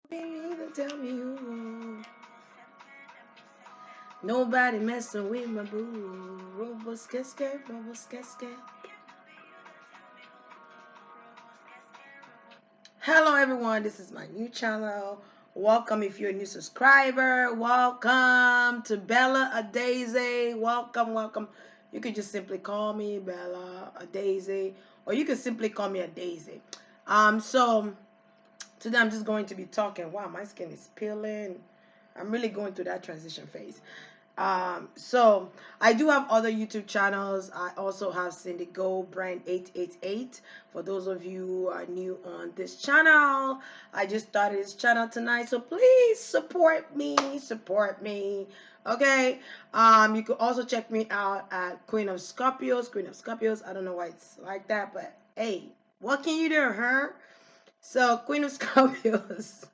Tell me who. Nobody messing with my boo. Robos casket, robos casket. Hello everyone, this is my new channel. Welcome if you're a new subscriber. Welcome to Bella-Adaeze. Welcome. You could just simply call me Bella-Adaeze, or you could simply call me Adaeze. So today I'm just going to be talking. Wow, my skin is peeling. I'm really going through that transition phase. So I do have other YouTube channels. I also have Cindy Go Brand 888. For those of you who are new on this channel, I just started this channel tonight, so please support me. Support me. Okay. You can also check me out at Queen of Scorpios. Queen of Scorpios. I don't know why it's like that, but hey, what can you do, huh? So Queen of Scorpios.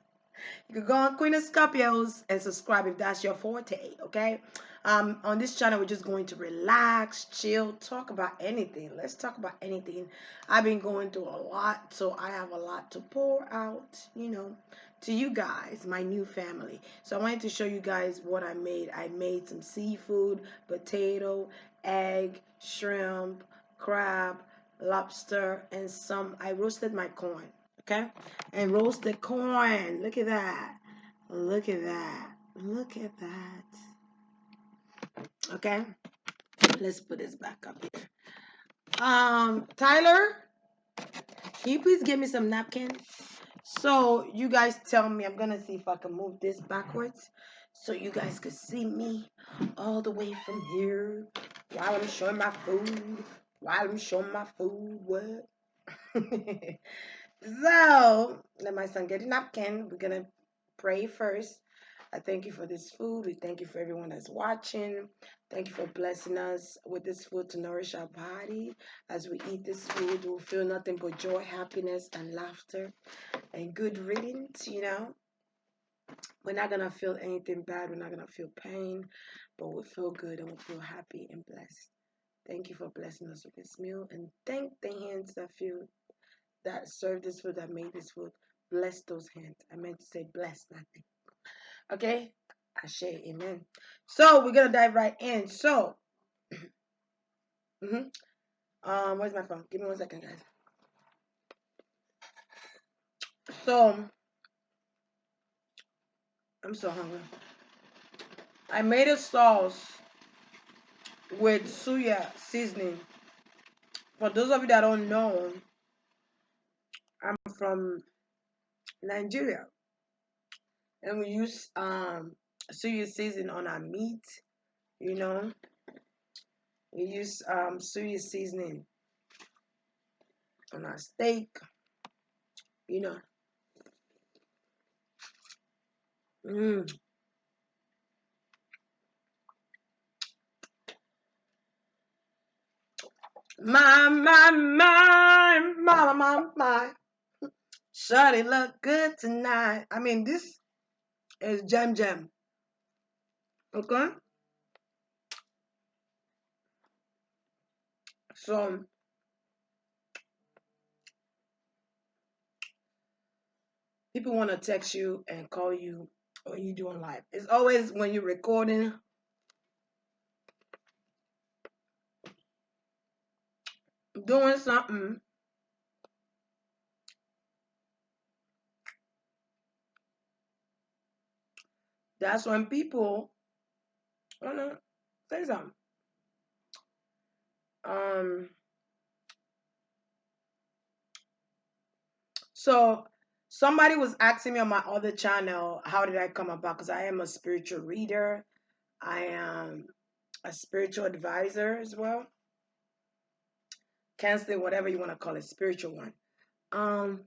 You can go on Queen of Scorpios and subscribe if that's your forte, okay? On this channel, we're just going to relax, chill, talk about anything. Let's talk about anything. I've been going through a lot, so I have a lot to pour out, to you guys, my new family. So I wanted to show you guys what I made. I made some seafood, potato, egg, shrimp, crab, lobster, and I roasted my corn. Okay, and roasted corn. Look at that. Look at that. Look at that. Okay, let's put this back up here. Tyler, can you please give me some napkins? So you guys tell me. I'm gonna see if I can move this backwards so you guys can see me all the way from here while I'm showing my food. While I'm showing my food, what? So, let my son get a napkin. We're going to pray first. I thank you for this food. We thank you for everyone that's watching. Thank you for blessing us with this food to nourish our body. As we eat this food, we'll feel nothing but joy, happiness, and laughter and good riddance. We're not going to feel anything bad. We're not going to feel pain, but we'll feel good and we'll feel happy and blessed. Thank you for blessing us with this meal. And thank the hands that served this food, that made this food. Bless those hands. I meant to say bless, nothing. Okay? Ashe, amen. So we're gonna dive right in. So, where's my phone? Give me 1 second, guys. So, I'm so hungry. I made a sauce with suya seasoning. For those of you that don't know, I'm from Nigeria, and we use suya seasoning on our meat. You know, we use suya seasoning on our steak. You know. Mm. My. Shawty look good tonight. I mean, this is jam. Okay? So, people want to text you and call you when you're doing live. It's always when you're recording, doing something. That's when people want to say something. Um, so somebody was asking me on my other channel, how did I come about? Because I am a spiritual reader. I am a spiritual advisor as well. Counseling, whatever you want to call it, spiritual one. Um,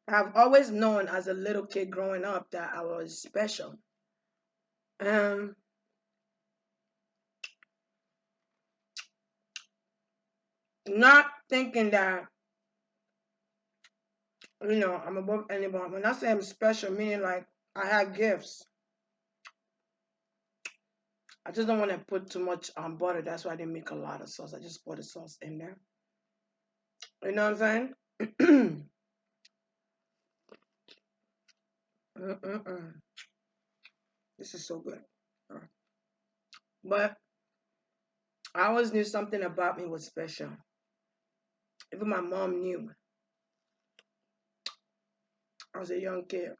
I've always known as a little kid growing up that I was special. Um, Not thinking that, I'm above anyone. When I say I'm special, meaning like I have gifts. I just don't want to put too much butter. That's why I didn't make a lot of sauce. I just put the sauce in there. You know what I'm saying? Mm-mm-mm. This is so good. But I always knew something about me was special. Even my mom knew. I was a young kid.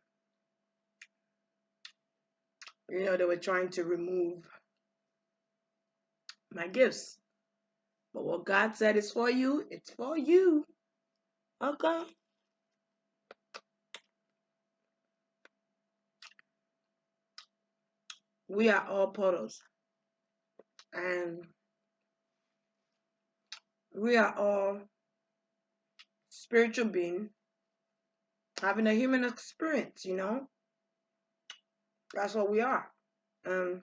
You know, they were trying to remove my gifts. But what God said is for you, it's for you. Okay? We are all portals. And we are all spiritual beings having a human experience, you know? That's what we are. Um,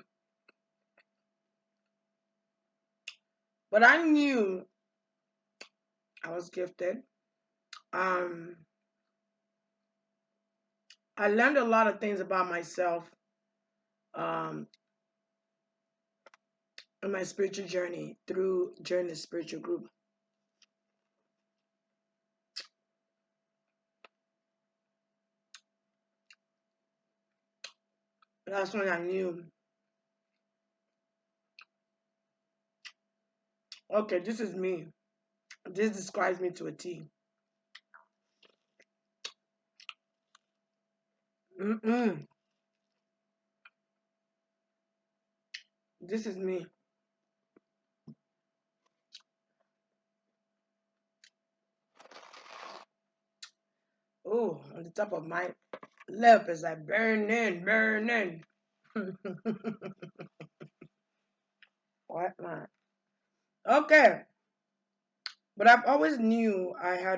but I knew I was gifted. Um, I learned a lot of things about myself um, in my spiritual journey through joining the spiritual group. That's when I knew, okay, this is me. This describes me to a T. Mm-mm. This is me. Oh, on the top of my lip is like burning, burning. What man? Okay, but I've always knew I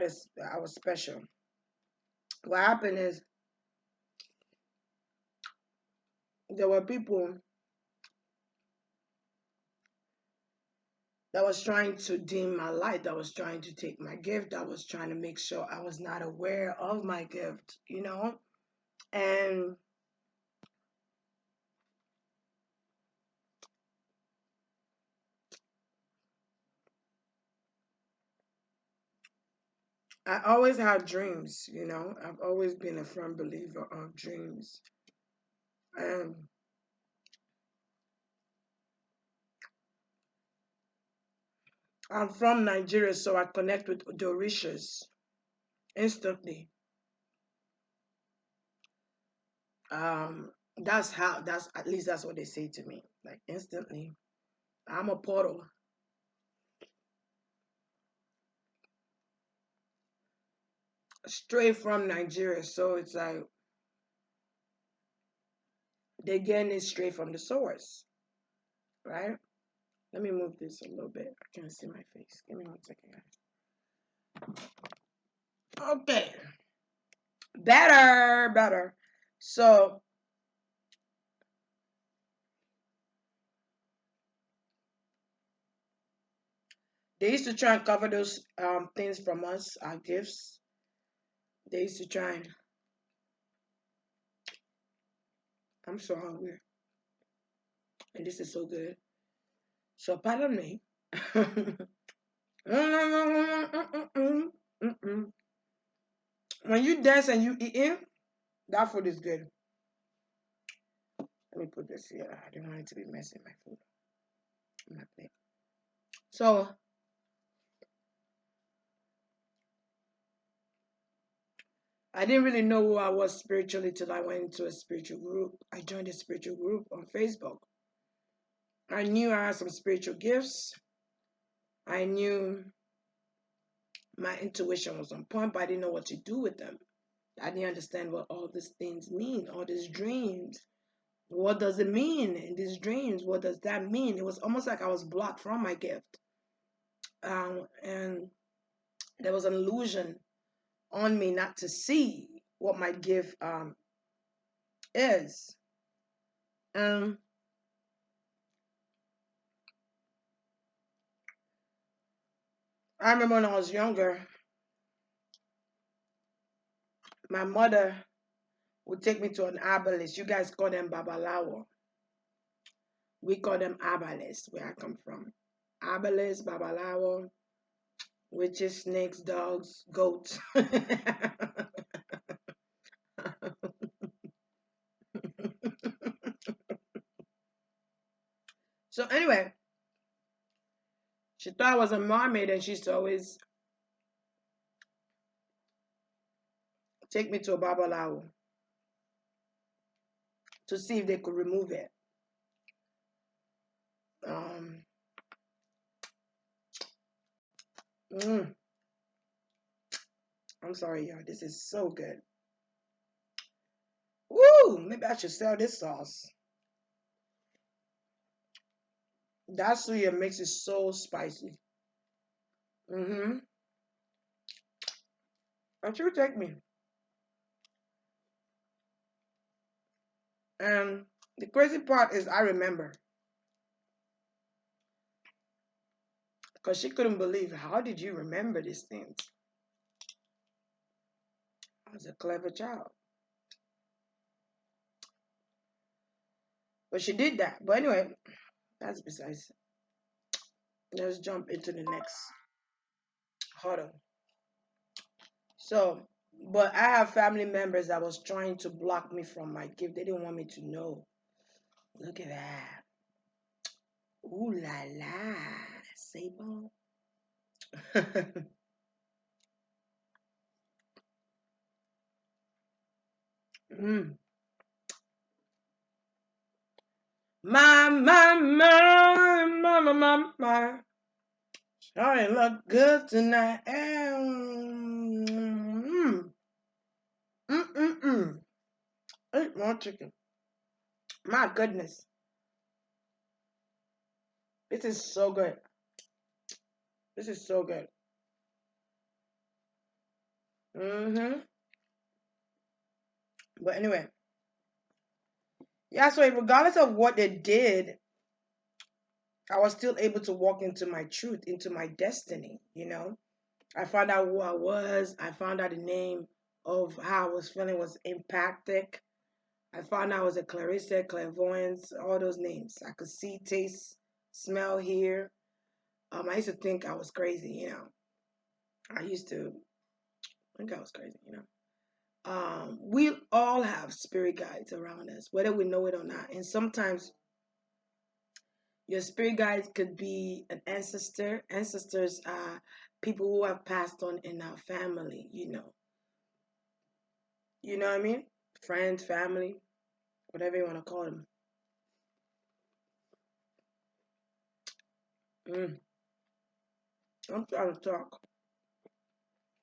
was special. What happened is there were people that was trying to dim my light, that was trying to take my gift, that was trying to make sure I was not aware of my gift, you know? And I always had dreams, you know? I've always been a firm believer of dreams. And I'm from Nigeria, so I connect with the Orishas instantly. That's how, that's at least that's what they say to me, like instantly. I'm a portal straight from Nigeria, so it's like they're getting it straight from the source, right? Let me move this a little bit. I can't see my face. Give me 1 second, guys. Okay, better, better. So they used to try and cover those things from us, our gifts. They used to try and. I'm so hungry, and this is so good. So pardon me. When you dance and you eating, that food is good. Let me put this here. I don't want it to be messy, my food. My plate. So I didn't really know who I was spiritually till I went into a spiritual group. I joined a spiritual group on Facebook. I knew I had some spiritual gifts. I knew my intuition was on point, but I didn't know what to do with them. I didn't understand what all these things mean, all these dreams. What does it mean in these dreams? What does that mean? It was almost like I was blocked from my gift. And there was an illusion on me not to see what my gift is. Um, I remember when I was younger, my mother would take me to an herbalist. You guys call them babalawo. We call them herbalist where I come from. Herbalist, babalawo witches, snakes, dogs, goats. So anyway, she thought I was a mermaid, and she used to always take me to a Babalawo to see if they could remove it. Um, mm, I'm sorry, y'all. This is so good. Woo! Maybe I should sell this sauce. That suya makes it so spicy. Mm-hmm. Don't you take me. And the crazy part is I remember. Because she couldn't believe, how did you remember these things? I was a clever child. But she did that. But anyway, that's besides. Let's jump into the next huddle. So, but I have family members that was trying to block me from my gift. They didn't want me to know. Look at that. Ooh la la. C'est bon. mm. My. Sure look good tonight. Mm. Eat more chicken. My goodness. This is so good. This is so good. Mm-hmm. But anyway, yeah, so regardless of what they did, I was still able to walk into my truth, into my destiny, you know? I found out who I was. I found out the name of how I was feeling was empathic. I found out I was a clairvoyant, clairvoyance, all those names. I could see, taste, smell, hear. I used to think I was crazy, you know. I used to think I was crazy, you know. We all have spirit guides around us, whether we know it or not. And sometimes your spirit guides could be an ancestor. Ancestors are people who have passed on in our family, you know. You know what I mean? Friends, family, whatever you want to call them. Mm, I'm trying to talk.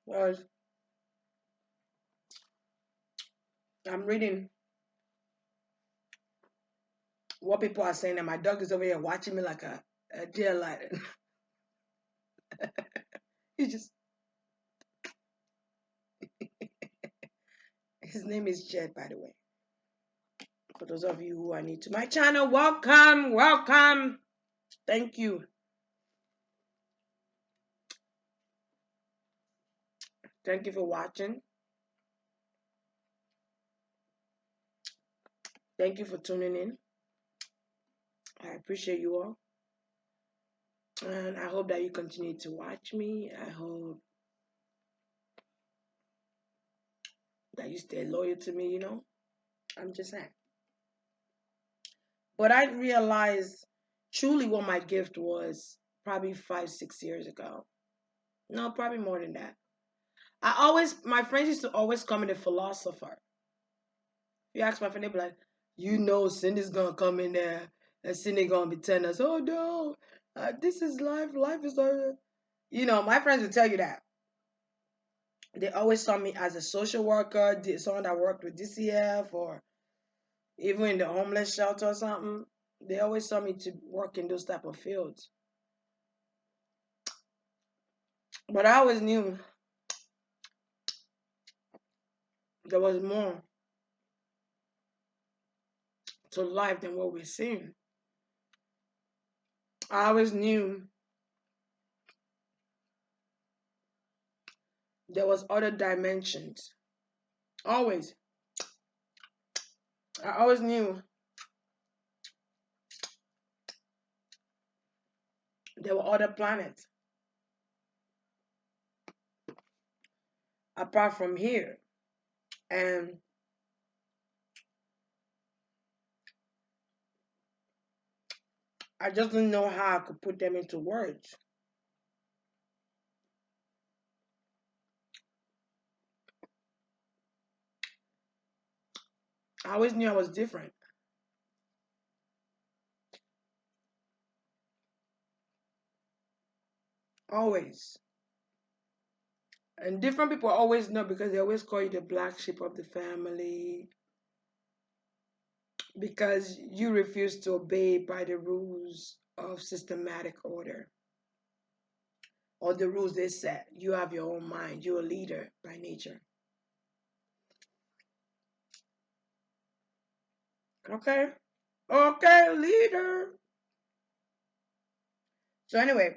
Well, I'm reading what people are saying, and my dog is over here watching me like a deer lion. He just, his name is Jed, by the way. For those of you who are new to my channel, welcome, welcome. Thank you. Thank you for watching. Thank you for tuning in. I appreciate you all. And I hope that you continue to watch me. I hope that you stay loyal to me, you know. I'm just saying. But I realized truly what my gift was probably 5, 6 years ago. No, probably more than that. My friends used to always call me the philosopher. If you ask my friend, they'd be like, you know, Cindy's gonna come in there and Cindy gonna be telling us, oh no, this is life. Life is you know, my friends would tell you that. They always saw me as a social worker, someone that worked with DCF or even in the homeless shelter or something. They always saw me to work in those type of fields. But I always knew there was more to life than what we're seeing. I always knew there was other dimensions. Always. I always knew there were other planets. apart from here. And I just didn't know how I could put them into words. I always knew I was different. Always. And different people always know because they always call you the black sheep of the family because you refuse to obey by the rules of systematic order or the rules they set. You have your own mind. You're a leader by nature. Okay? Okay, leader. So anyway,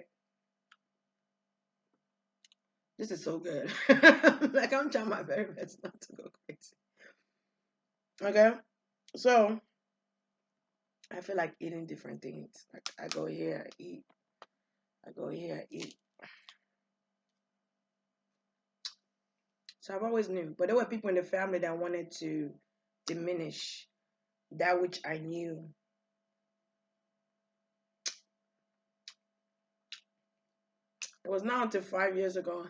this is so good. Like I'm trying my very best not to go crazy. Okay? So I feel like eating different things. Like I go here, I eat. I go here, I eat. So I've always knew. But there were people in the family that wanted to diminish that which I knew. It was not until 5 years ago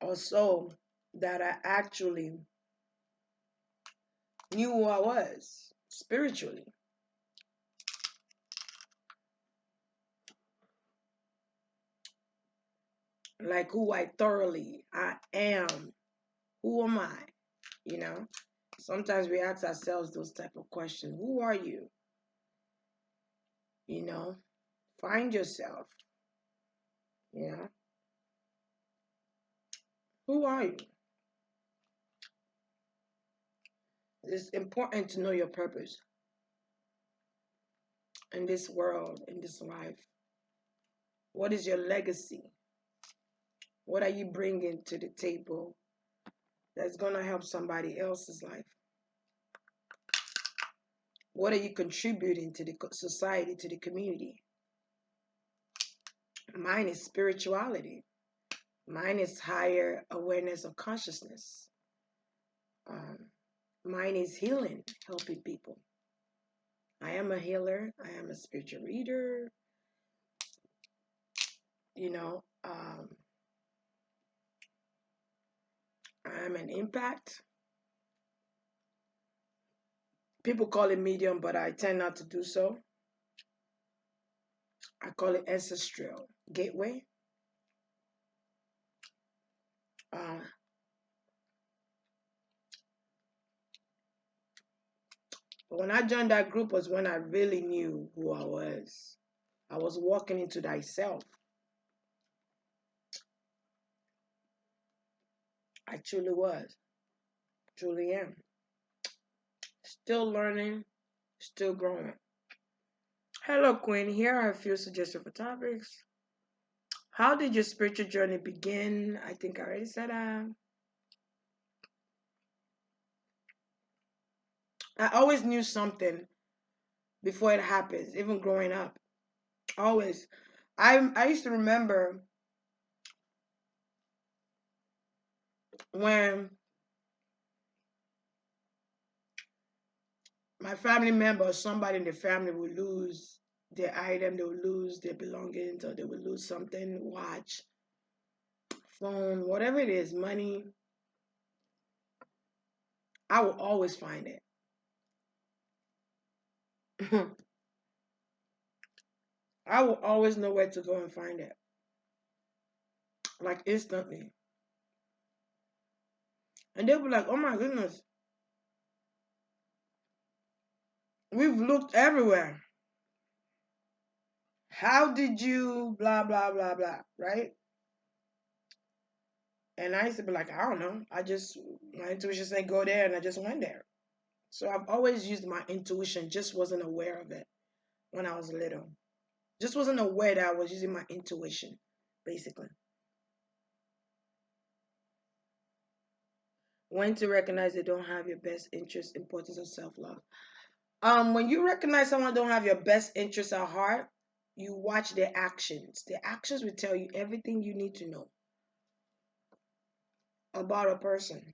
or so that I actually knew who I was spiritually. Like who I am. Who am I? You know? Sometimes we ask ourselves those type of questions. Who are you? You know? Find yourself. You know? Who are you? It's important to know your purpose in this world, in this life. What is your legacy? What are you bringing to the table that's going to help somebody else's life? What are you contributing to the society, to the community? Mine is spirituality. Mine is higher awareness of consciousness. Um, Mine is healing, helping people. I am a healer. I am a spiritual reader. You know, I am an impact. People call it medium, but I tend not to do so. I call it ancestral gateway. Uh, but when I joined that group was when I really knew who I was. I was walking into thyself. I truly was. Truly am. Still learning, still growing. Hello, Queen. Here are a few suggestions for topics. How did your spiritual journey begin? I think I already said that. I always knew something before it happens, even growing up. Always. I used to remember when my family member or somebody in the family would lose their item, they would lose their belongings, or they would lose something, watch, phone, whatever it is, money. I will always find it. I will always know where to go and find it. Like instantly. And they'll be like, oh my goodness, we've looked everywhere. How did you blah blah blah blah, right? And I used to be like, I don't know. My intuition said go there, and I just went there. So I've always used my intuition, just wasn't aware of it when I was little. Just wasn't aware that I was using my intuition, basically. When to recognize they don't have your best interest, importance of self-love. When you recognize someone don't have your best interest at heart, you watch their actions. Their actions will tell you everything you need to know about a person.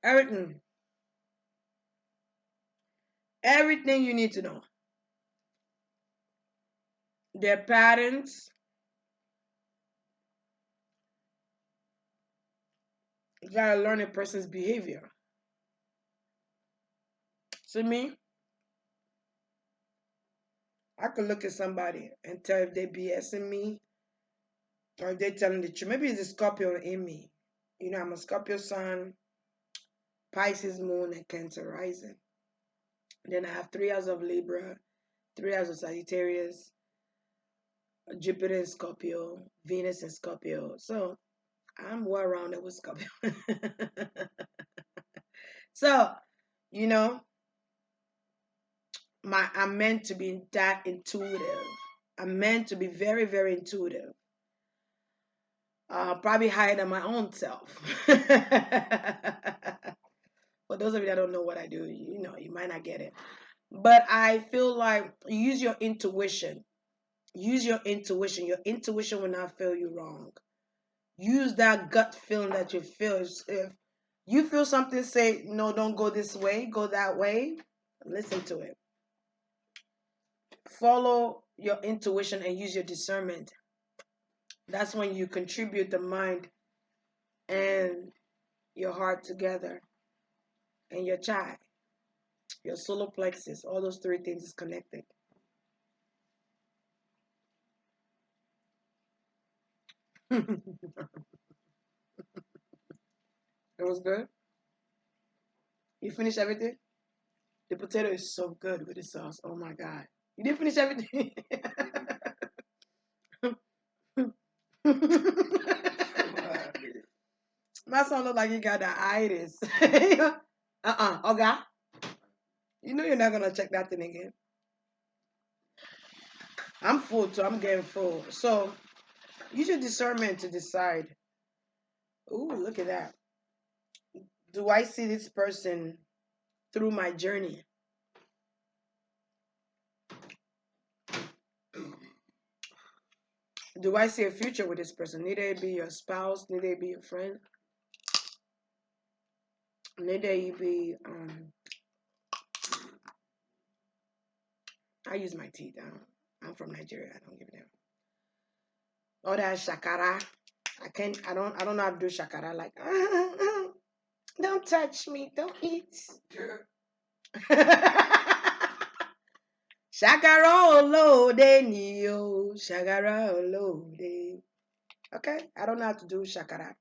Everything. Everything you need to know. Their patterns. You gotta learn a person's behavior. See me? I could look at somebody and tell if they BSing me or if they telling the truth. Maybe it's a Scorpio in me. You know, I'm a Scorpio sun, Pisces moon, and Cancer rising. Then I have 3 hours of Libra, 3 hours of Sagittarius, Jupiter in Scorpio, Venus in Scorpio. So I'm well rounded with Scorpio. So, you know, I'm meant to be that intuitive. I'm meant to be very, very intuitive. Probably higher than my own self. For those of you that don't know what I do, you know, you might not get it. But I feel like use your intuition. Use your intuition. Your intuition will not fail you wrong. Use that gut feeling that you feel. If you feel something, say, no, don't go this way, go that way. Listen to it. Follow your intuition and use your discernment. That's when you contribute the mind and your heart together and your chai, your solar plexus. All those three things is connected. It was good. You finished everything? The potato is so good with the sauce. Oh my God. You didn't finish everything? My son look like he got the itis. Okay. You know you're not gonna check that thing again. I'm full too. I'm getting full. So use your discernment to decide. Ooh, look at that. Do I see this person through my journey? Do I see a future with this person? Need it be your spouse? Need it be your friend? Need it be I use my teeth. I'm from Nigeria. I don't give a damn. Oh, that shakara. I don't know how to do shakara like don't touch me. Don't eat. Shakara olode niyo. Shakara olode. Okay? I don't know how to do shakara.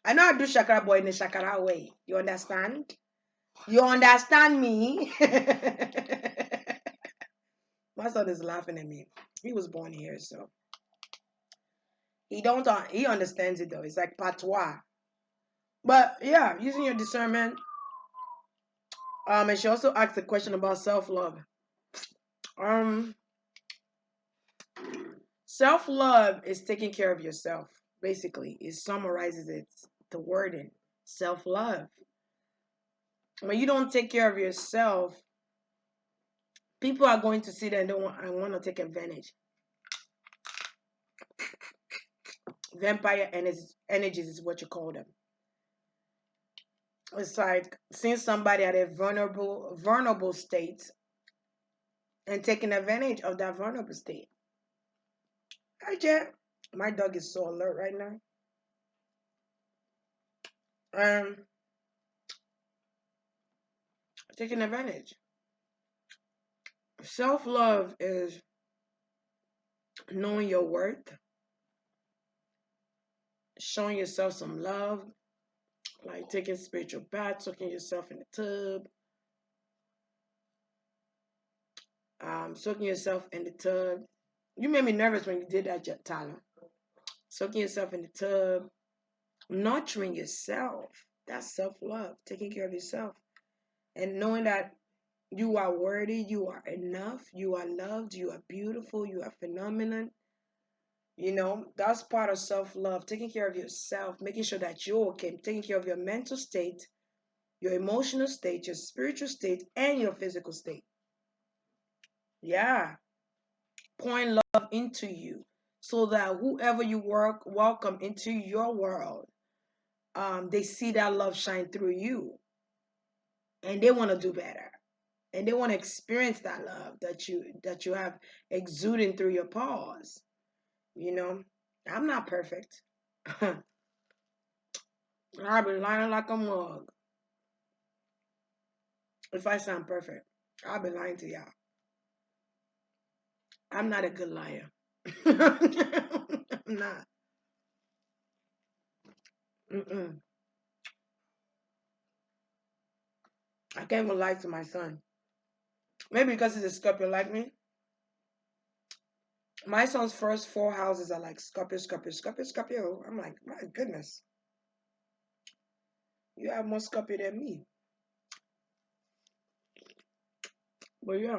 I know how to do shakara boy in a shakara way. You understand? You understand me? My son is laughing at me. He was born here, so he understands it though. It's like patois. But yeah, using your discernment. And she also asked a question about self-love. Um, self-love is taking care of yourself. Basically, it summarizes it. The wording, self-love. When you don't take care of yourself, people are going to see that and want to take advantage. Vampire energies is what you call them. It's like seeing somebody at a vulnerable state and taking advantage of that vulnerable state. Hi, Jet. My dog is so alert right now. Um, taking advantage. Self love is knowing your worth, showing yourself some love, like taking spiritual baths, soaking yourself in the tub, soaking yourself in the tub. You made me nervous when you did that, Tyler. Soaking yourself in the tub, nurturing yourself. That's self love, taking care of yourself, and knowing that you are worthy, you are enough, you are loved, you are beautiful, you are phenomenal. You know, that's part of self love, taking care of yourself, making sure that you're okay, taking care of your mental state, your emotional state, your spiritual state, and your physical state. Yeah. pouring love into you so that whoever you welcome into your world, they see that love shine through you, and they want to do better, and they want to experience that love that you have exuding through your pores. You know, I'm not perfect. I've been lying like a mug if I sound perfect. I've been lying to y'all. I'm not a good liar. I'm not. Mm-mm. I can't even lie to my son. Maybe because he's a Scorpio like me. My son's first four houses are like Scorpio, Scorpio, Scorpio, Scorpio. I'm like, my goodness, you have more Scorpio than me. But yeah,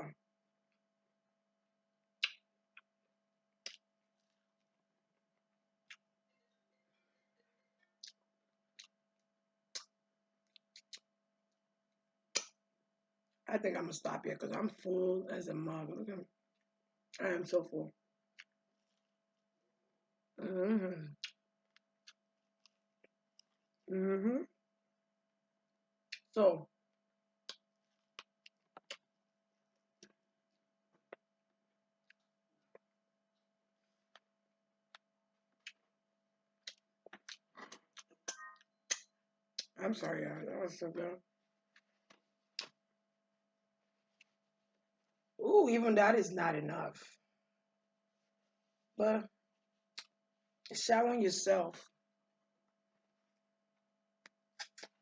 I think I'm gonna stop here because I'm full as a mug. Look at me. I am so full. Mm-hmm. Mm-hmm. So I'm sorry, y'all. That was so good. Ooh, even that is not enough. But showering yourself.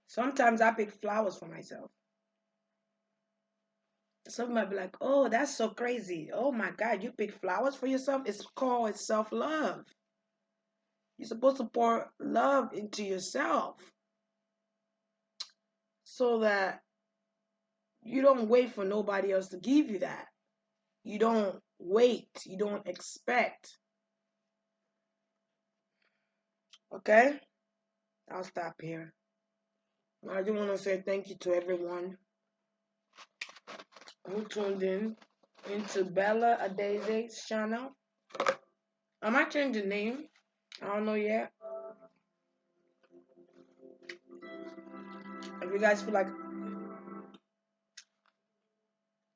Sometimes I pick flowers for myself. Some might be like, oh, that's so crazy. Oh my God, you pick flowers for yourself? It's called self love. You're supposed to pour love into yourself so that you don't wait for nobody else to give you that. You don't wait. You don't expect. Okay? I'll stop here. I do want to say thank you to everyone who tuned in into Bella-Adaeze's channel. I might change the name. I don't know yet. If you guys feel like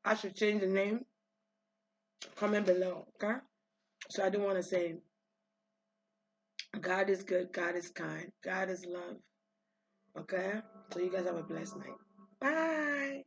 I should change the name, comment below, okay? So I do want to say God is good, God is kind, God is love, okay? So you guys have a blessed night. Bye.